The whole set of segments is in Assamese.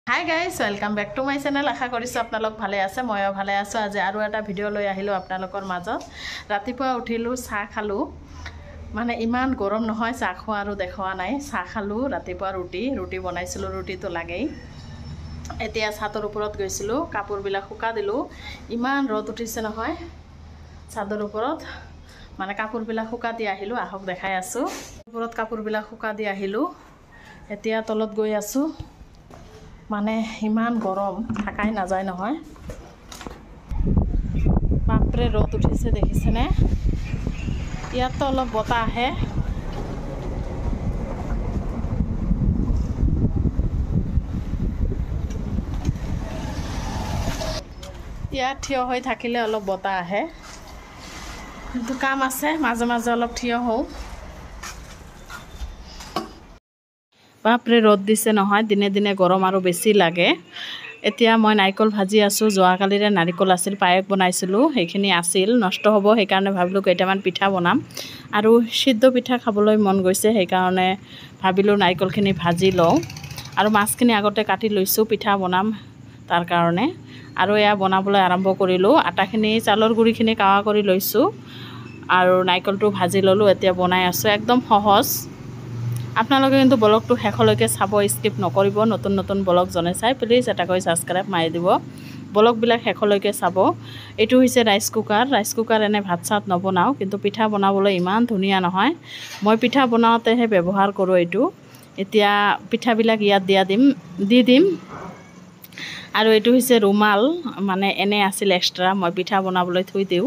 Hi guys, welcome back to my channel. আশা কৰিছো আপোনালোক ভালে আছে ময়ো ভালে আছো আজি আৰু এটা ভিডিও লৈ আহিলো আপোনালোকৰ মাজত ৰাতিপুৱা উঠিলো চাহ খালো মানে ইমান গৰম নহয় চাহ খোৱা আৰু দেখুৱা নাই চাহ খালো ৰাতিপুৱা ৰুটি বনাইছিলো ৰুটিটো লাগেই এতিয়া ছাদৰ ওপৰত গৈছিলো কাপোৰবিলাক শুকা দিলো ইমান ৰদ উঠিছে নহয় ছাদৰ ওপৰত মানে কাপোৰবিলাক শুকা দি আহিলো আহক দেখাই আছো ওপৰত কাপোৰবিলাক শুকা দি আহিলো এতিয়া তলত গৈ আছো মানে ইমান গৰম থাকাই না যায় নহয় বাপৰে ৰদ উঠিছে দেখিছেনে ইয়াত অলপ বতাহ আহে ইয়াত থিয় হৈ থাকিলে অলপ বতাহ আহে কিন্তু কাম আছে মাজে মাজে অলপ থিয় হও বাপৰে ৰদ দিছে নহয় দিনে দিনে গৰম আৰু বেছি লাগে এতিয়া মই নাৰিকল ভাজি আছো যোৱাকালিৰে নাৰিকল আছিল পায়ক বনাইছিলো সেইখিনি আছিল নষ্ট হ'ব সেই কাৰণে ভাবিলো কেইটামান পিঠা বনাম আৰু সিদ্ধ পিঠা খাবলৈ মন গৈছে সেই কাৰণে ভাবিলো নাৰিকলখিনি ভাজি লওঁ আৰু মাছখিনি আগতে কাটি লৈছো পিঠা বনাম তাৰ কাৰণে আৰু এয়া বনাবলৈ আৰম্ভ কৰিলো আটাখিনি চালৰ গুৰিখিনি কাৱা কৰি লৈছো আৰু নাৰিকলটো ভাজি ললো এতিয়া বনাই আছো একদম সহজ আপোনালোকে কিন্তু ব্লগটো শেষলৈকে চাব স্কিপ নকৰিব নতুন নতুন ব্লগ জনে চাই প্লিজ এটাকৈ সাবস্ক্ৰাইব মাৰি দিব ব্লগবিলাক শেষলৈকে চাব এটো হৈছে ৰাইস কুকাৰ এনে ভাত চাত নবনাও কিন্তু পিঠা বনাবলৈ ইমান ধুনিয়া নহয় মই পিঠা বনাওতেহে ব্যৱহাৰ কৰো এটো এতিয়া পিঠাবিলাক ইয়াত দি দিম আৰু এটো হৈছে ৰুমাল মানে এনে আছিল এক্সট্ৰা মই পিঠা বনাবলৈ থৈ দিও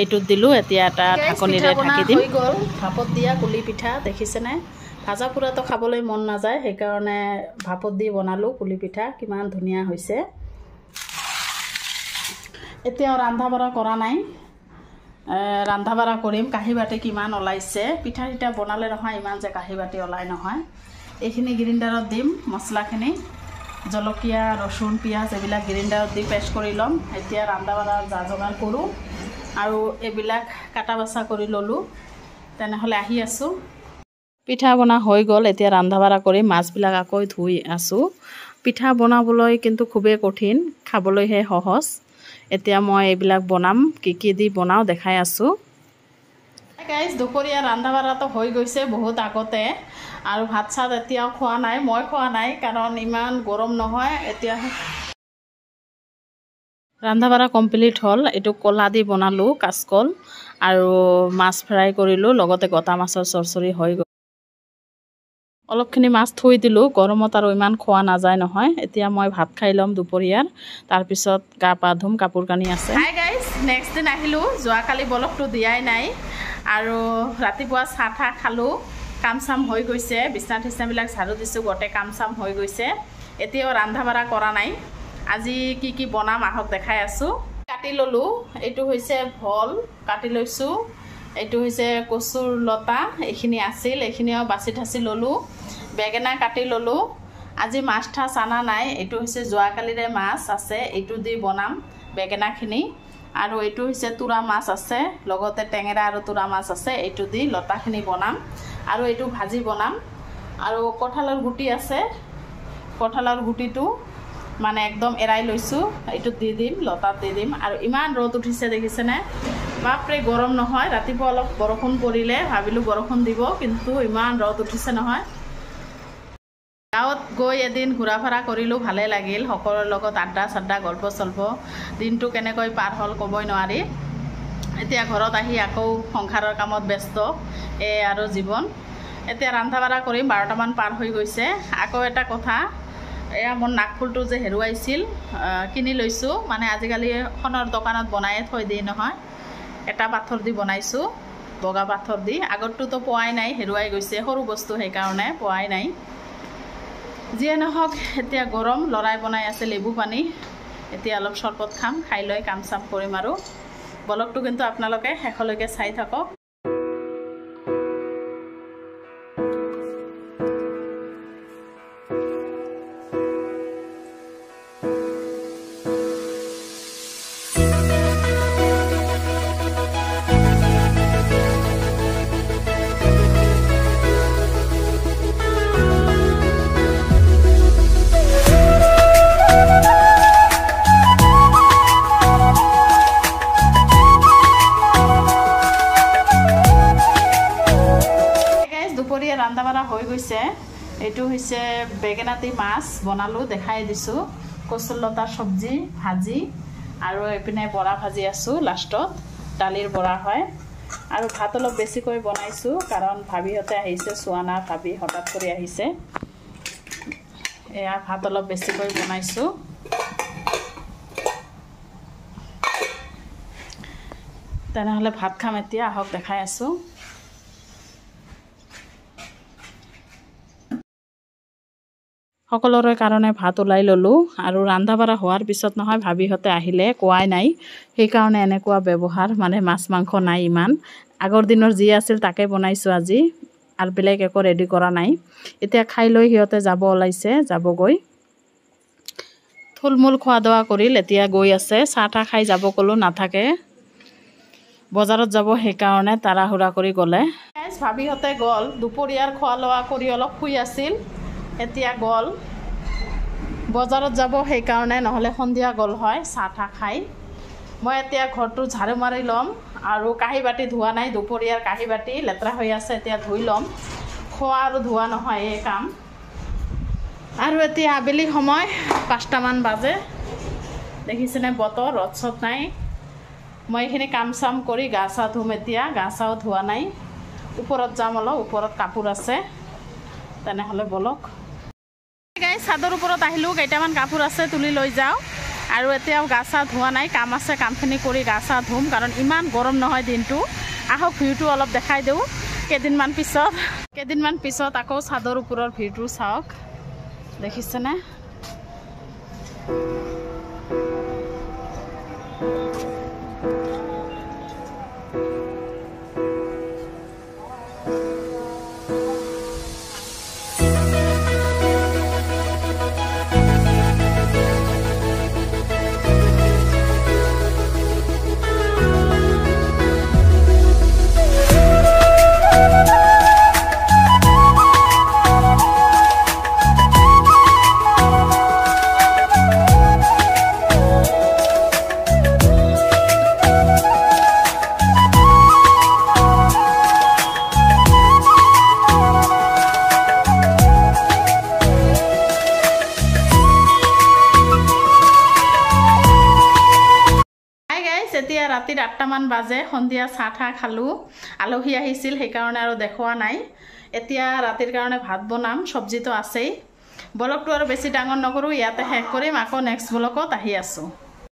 এটো দিলো এতিয়া এটা ঢাকনিৰে ঢাকি দিম হৈ গল ভাপত দিয়া কুলি পিঠা দেখিছেনে ভাজা পুৰাটো খাবলৈ মন নাযায় সেই কাৰণে ভাপত দি বনালো কুলি পিঠা কিমান ধুনিয়া হৈছে এতিয়া ৰান্ধা বঢ়া কৰা নাই ৰান্ধা বঢ়া কৰিম কাহি বাটি কিমান ওলাইছে পিঠা হিটা বনালে নহয় ইমান যে কাহি বাটি ওলাই নহয় এইখিনি গ্ৰাইণ্ডাৰত দিম মছলাখিনি জলকীয়া ৰসুন পিয়াজ এবিলাক গ্ৰাইণ্ডাৰত দি পেষ্ট কৰি লম এতিয়া ৰান্ধা বঢ়া যোগাৰ কৰো আৰু এবিলাক কাটা বাছা কৰি ললো তেনেহলে আহি আছো পিঠা বনা হৈ গল এতিয়া ৰান্ধা বঢ়া কৰি মাছবিলাক আকৌ ধুই আছো পিঠা বনাবলৈ কিন্তু খুবেই কঠিন খাবলৈহে সহজ এতিয়া মই এইবিলাক বনাম কি দি বনাও দেখাই আছো গাইস দুপৰীয়া ৰান্ধা বঢ়াটো হৈ গৈছে বহুত আগতে আৰু ভাত চাত এতিয়াও খোৱা নাই মই খোৱা নাই কাৰণ ইমান গৰম নহয় এতিয়া ৰান্ধা বঢ়া কমপ্লিট হল এটো কলা দি বনালো কাচকল আৰু মাছ ফ্ৰাই কৰিলো লগতে গটা মাছৰ চৰচৰি হৈ গল অলপখিনি মাছ থৈ দিলো গৰমত আৰু ইমান খোৱা নাযায় নহয় এতিয়া মই ভাত খাই লম দুপৰীয়াৰ তাৰ পিছত গা পা ধুম কাপোৰ কানি আছে হাই গাইস নেক্সট দিন আহিলো যোৱাকালি ব্লগটো দিয়াই নাই আৰু ৰাতিপুৱা চাহ খালো কাম চাম হৈ গৈছে বিছনা ঠিছনাবিলাক ঝাৰু দিছো গটে কাম চাম হৈ গৈছে এতিয়াও ৰান্ধা বঢ়া কৰা নাই আজি কি বনাম আহক দেখাই আছো কাটি ললো এটো হৈছে ভল কাটি লৈছো এটো হৈছে কচুৰ লতা এখিনি আছিল এখিনিও বাছি ঠাছি ললো বেগেনা কাটি ললো আজি মাছ ঠাছ আনা নাই এটো হৈছে যোৱাকালিৰে মাছ আছে এটো দি বনাম বেগেনাখিনি আৰু এটো হৈছে তুৰা মাছ আছে লগতে টেঙেৰা আৰু তুৰা মাছ আছে এটো দি লতাখিনি বনাম আৰু এটো ভাজি বনাম আৰু কঁঠালৰ গুটি আছে কঁঠালৰ গুটিটো মানে একদম এৰাই লৈছো এটো দি দিম লতাত দি দিম আৰু ইমান ৰদ উঠিছে দেখিছেনে বাপৰে গৰম নহয় ৰাতিপুৱা অলপ বৰষুণ পৰিলে ভাবিলো বৰষুণ দিব কিন্তু ইমান ৰদ উঠিছে নহয় গাঁৱত গৈ এদিন ঘুৰা ফৰা কৰিলো ভালে লাগিল সকলৰ লগত আড্ডা সাড্ডা গল্প সল্প দিনটো কেনেকৈ পাৰ হল কবই নোৱাৰি এতিয়া ঘৰত আহি আকৌ সংসাৰৰ কামত ব্যস্ত আৰু জীৱন এতিয়া ৰান্ধা বঢ়া কৰিম 12টা মান পাৰ হৈ গৈছে আকৌ এটা কথা এয়া মোৰ নাকফুলটো যে হেৰুৱাইছিল কিনি লৈছো মানে আজিকালি খনৰ দোকানত বনাই থৈ দিয়ে নহয় এটা পাথৰ দি বনাইছো বগা পাথৰ দি আগৰটো তো পোৱাই নাই হেৰুৱাই গৈছে সৰু বস্তু সেই কাৰণে পোৱাই নাই যিয়ে নহওক এতিয়া গৰম লৰাই বনাই আছে লেবু পানী এতিয়া অলপ শৰবত খাম খাই লৈ কাম চাম কৰিম আৰু ব্লগটো কিন্তু আপোনালোকে শেষলৈকে চাই থাকক হৈছে বেঙেনাতি মাছ বনালোঁ, দেখাই দিছোঁ। কচুলতাৰ চব্জি ভাজি আৰু এইপিনে বৰা ভাজি আছোঁ। লাষ্টত দালিৰ বৰা হয়। আৰু ভাত অলপ বেছিকৈ বনাইছোঁ কাৰণ ভাবিহঁতে আহিছে, চোৱানা ভাবি হঠাৎ কৰি আহিছে। এয়া ভাত অলপ বেছিকৈ বনাইছোঁ। তেনেহ'লে ভাত খাম এতিয়া, আহক দেখাই আছোঁ। সকলোৰে কাৰণে ভাত ওলাই ল'লোঁ আৰু ৰন্ধা বঢ়া হোৱাৰ পিছত নহয় ভাবিহঁতে আহিলে, কোৱাই নাই, সেইকাৰণে এনেকুৱা ব্যৱহাৰ, মানে মাছ মাংস নাই ইমান। আগৰ দিনৰ যি আছিল তাকে বনাইছোঁ আজি, আৰু বেলেগ একো ৰেডি কৰা নাই। এতিয়া খাই লৈ সিহঁতে যাব ওলাইছে, যাবগৈ। থুলমূল খোৱা দোৱা কৰিল, এতিয়া গৈ আছে। চাহ তাহ খাই যাব ক'লোঁ, নাথাকে, বজাৰত যাব, সেইকাৰণে তাড়াহুড়া কৰি গ'লে। ভাবিহঁতে গ'ল, দুপৰীয়াৰ খোৱা লোৱা কৰি অলপ শুই আছিল, এতিয়া গ'ল বজাৰত যাব, সেইকাৰণে, নহ'লে সন্ধিয়া গ'ল হয় চাহ তাহ খাই। মই এতিয়া ঘৰটো ঝাৰু মাৰি ল'ম আৰু কাঁহী বাতি ধোৱা নাই, দুপৰীয়াৰ কাঁহী বাতি লেতেৰা হৈ আছে, এতিয়া ধুই ল'ম। খোৱা আৰু ধোৱা নহয় এই কাম। আৰু এতিয়া আবেলি সময় 5টামান বাজে, দেখিছেনে বতৰ, ৰ'দ চ'দ নাই। মই এইখিনি কাম চাম কৰি গা চা ধুম এতিয়া, গা চাও ধোৱা নাই। ওপৰত যাম অলপ, ওপৰত কাপোৰ আছে। তেনেহ'লে বলক। চাদৰ ওপৰত আহিলোঁ, কেইটামান কাপোৰ আছে, তুলি লৈ যাওঁ। আৰু এতিয়াও গা চা ধোৱা নাই, কাম আছে, কামখিনি কৰি গা চা ধুম, কাৰণ ইমান গৰম নহয় দিনটো। আহক ভিউটো অলপ দেখাই দিওঁ। কেইদিনমান পিছত আকৌ চাদৰ ওপৰৰ ভিউটো চাওক, দেখিছেনে? এতিয়া ৰাতিৰ 8টামান বাজে, সন্ধিয়া চাহ ঠাহ খালোঁ। আলহী আহিছিল, সেইকাৰণে আৰু দেখুওৱা নাই। এতিয়া ৰাতিৰ কাৰণে ভাত বনাম, চব্জিটো আছেই। ব্লগটো আৰু বেছি ডাঙৰ নকৰোঁ, ইয়াতে শেষ কৰিম। আকৌ নেক্সট ব্লগত আহি আছোঁ।